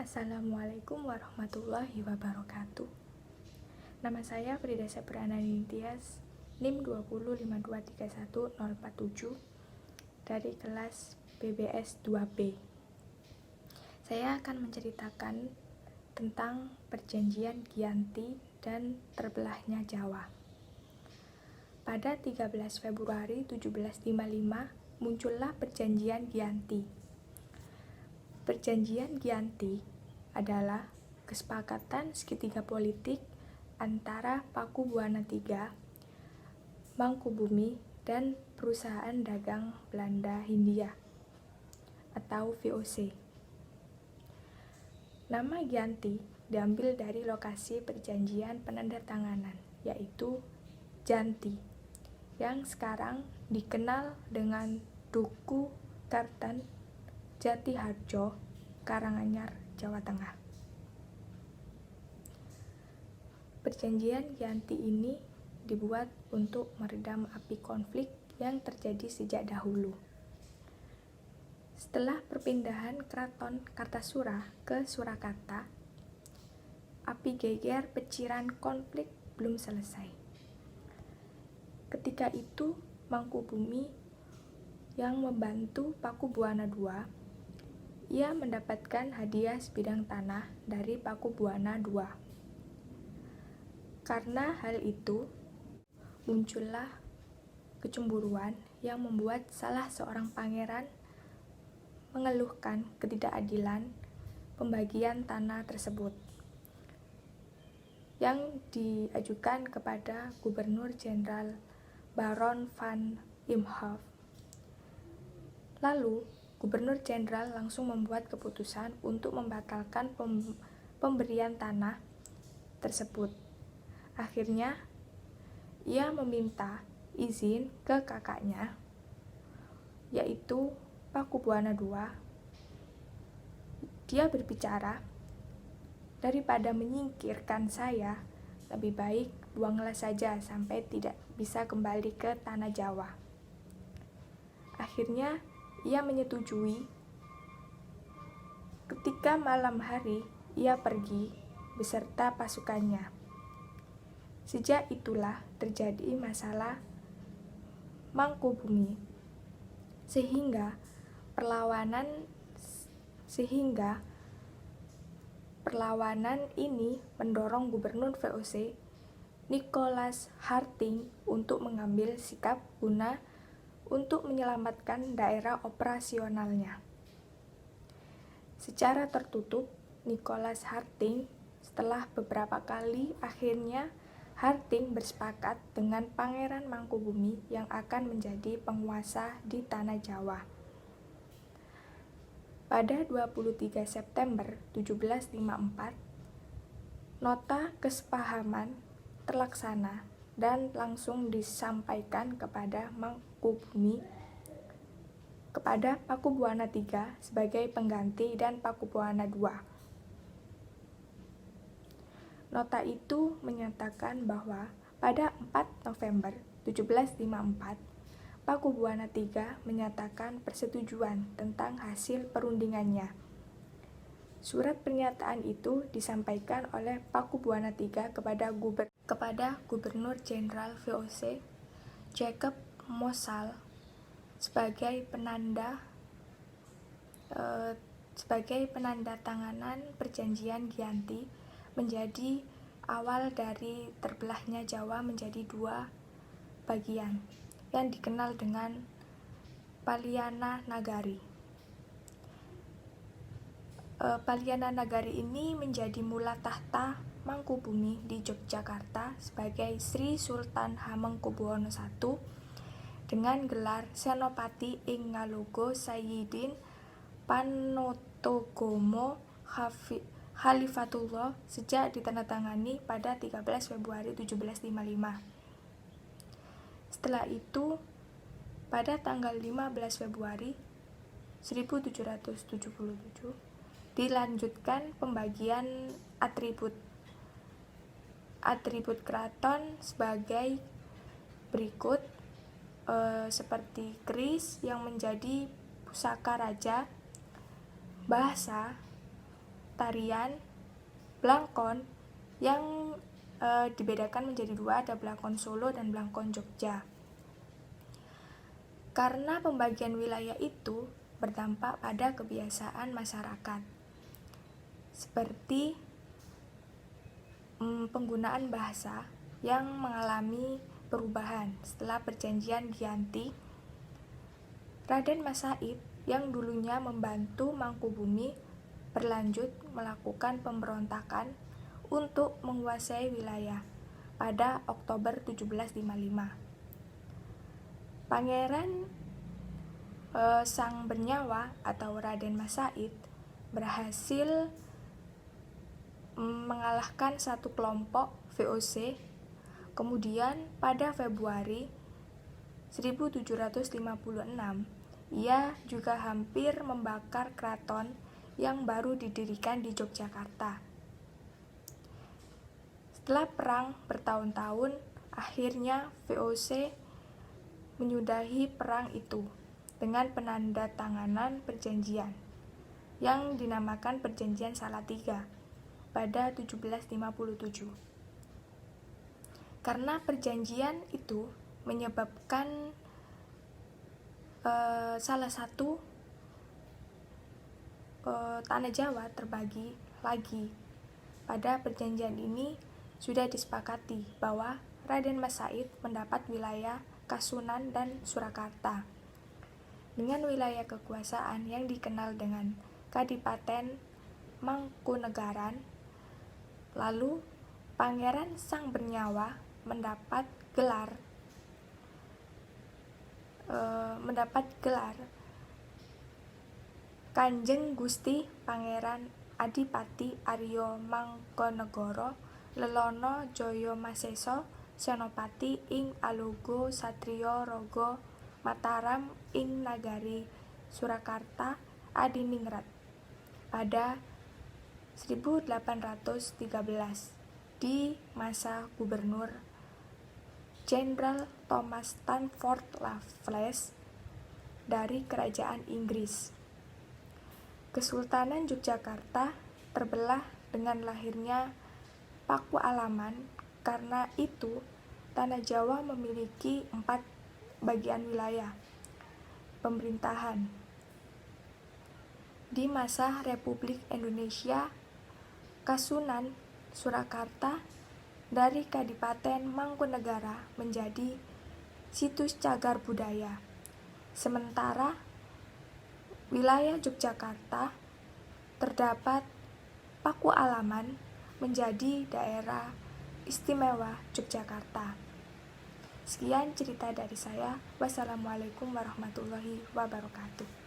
Assalamualaikum warahmatullahi wabarakatuh. Nama saya Frida Seprana Nintias, NIM 205231047 dari kelas PBS 2B. Saya akan menceritakan tentang perjanjian Giyanti dan terbelahnya Jawa. Pada 13 Februari 1755 muncullah perjanjian Giyanti. Perjanjian Giyanti adalah kesepakatan segitiga politik antara Pakubuwana III, Mangkubumi, dan Perusahaan Dagang Belanda Hindia atau VOC. Nama Giyanti diambil dari lokasi perjanjian penandatanganan, yaitu Janti, yang sekarang dikenal dengan Duku Kartan Jatiharjo, Karanganyar, Jawa Tengah. Perjanjian Giyanti ini dibuat untuk meredam api konflik yang terjadi sejak dahulu. Setelah perpindahan Keraton Kartasura ke Surakarta, api geger peciran konflik belum selesai. Ketika itu, Mangkubumi yang membantu Pakubuwana II, ia mendapatkan hadiah sebidang tanah dari Pakubuwana II. Karena hal itu, muncullah kecemburuan yang membuat salah seorang pangeran mengeluhkan ketidakadilan pembagian tanah tersebut yang diajukan kepada Gubernur Jenderal Baron van Imhoff. Lalu, Gubernur Jenderal langsung membuat keputusan untuk membatalkan pemberian tanah tersebut. Akhirnya, ia meminta izin ke kakaknya, yaitu Pakubuwana II. Dia berbicara, "Daripada menyingkirkan saya, lebih baik buanglah saja sampai tidak bisa kembali ke tanah Jawa." Akhirnya, ia menyetujui. Ketika malam hari, ia pergi beserta pasukannya. Sejak itulah terjadi masalah Mangkubumi, sehingga perlawanan ini mendorong Gubernur VOC Nicholas Harting untuk mengambil sikap guna untuk menyelamatkan daerah operasionalnya. Secara tertutup, Nicholas Harting setelah beberapa kali akhirnya Harting bersepakat dengan Pangeran Mangkubumi yang akan menjadi penguasa di tanah Jawa. Pada 23 September 1754, nota kesepahaman terlaksana dan langsung disampaikan kepada Mangkubumi, kepada Pakubuwana III sebagai pengganti dan Pakubuwana II. Nota itu menyatakan bahwa pada 4 November 1754, Pakubuwana III menyatakan persetujuan tentang hasil perundingannya. Surat pernyataan itu disampaikan oleh Pakubuwana III kepada Gubernur Jenderal VOC Jacob Mosal sebagai penanda tanganan perjanjian Giyanti menjadi awal dari terbelahnya Jawa menjadi dua bagian yang dikenal dengan Paliana Nagari. Paliana Nagari ini menjadi mula tahta Mangkubumi di Yogyakarta sebagai Sri Sultan Hamengkubuwono I dengan gelar Senopati ing Ngalogo Sayyidin Panotogomo Khalifatullah sejak ditandatangani pada 13 Februari 1755. Setelah itu, pada tanggal 15 Februari 1777, dilanjutkan pembagian atribut keraton sebagai berikut, seperti keris yang menjadi pusaka raja, bahasa, tarian Blangkon yang dibedakan menjadi dua, ada Blangkon Solo dan Blangkon Jogja. Karena pembagian wilayah itu berdampak pada kebiasaan masyarakat, seperti penggunaan bahasa yang mengalami perubahan setelah perjanjian Giyanti. Raden Mas Said yang dulunya membantu Mangkubumi berlanjut melakukan pemberontakan untuk menguasai wilayah pada Oktober 1755. Pangeran Sang Bernyawa atau Raden Mas Said berhasil mengalahkan satu kelompok VOC. Kemudian pada Februari 1756 ia juga hampir membakar keraton yang baru didirikan di Yogyakarta. Setelah perang bertahun-tahun, akhirnya VOC menyudahi perang itu dengan penandatanganan perjanjian yang dinamakan Perjanjian Salatiga pada 1757. Karena perjanjian itu menyebabkan salah satu tanah Jawa terbagi lagi. Pada perjanjian ini sudah disepakati bahwa Raden Mas Said mendapat wilayah Kasunan dan Surakarta dengan wilayah kekuasaan yang dikenal dengan Kadipaten Mangkunegaran. Lalu Pangeran Sang Bernyawa mendapat gelar Kanjeng Gusti Pangeran Adipati Arya Mangkonegoro Lelono Jaya Masesa Senopati ing Alogo Satriya Raga Mataram ing Nagari Surakarta Adiningrat pada 1813 di masa Gubernur Jenderal Thomas Stamford Raffles dari Kerajaan Inggris. Kesultanan Yogyakarta terbelah dengan lahirnya Pakualaman. Karena itu, tanah Jawa memiliki 4 bagian wilayah pemerintahan. Di masa Republik Indonesia, Kasunan Surakarta dari Kadipaten Mangkunegara menjadi situs cagar budaya. Sementara wilayah Yogyakarta terdapat Pakualaman menjadi daerah istimewa Yogyakarta. Sekian cerita dari saya. Wassalamualaikum warahmatullahi wabarakatuh.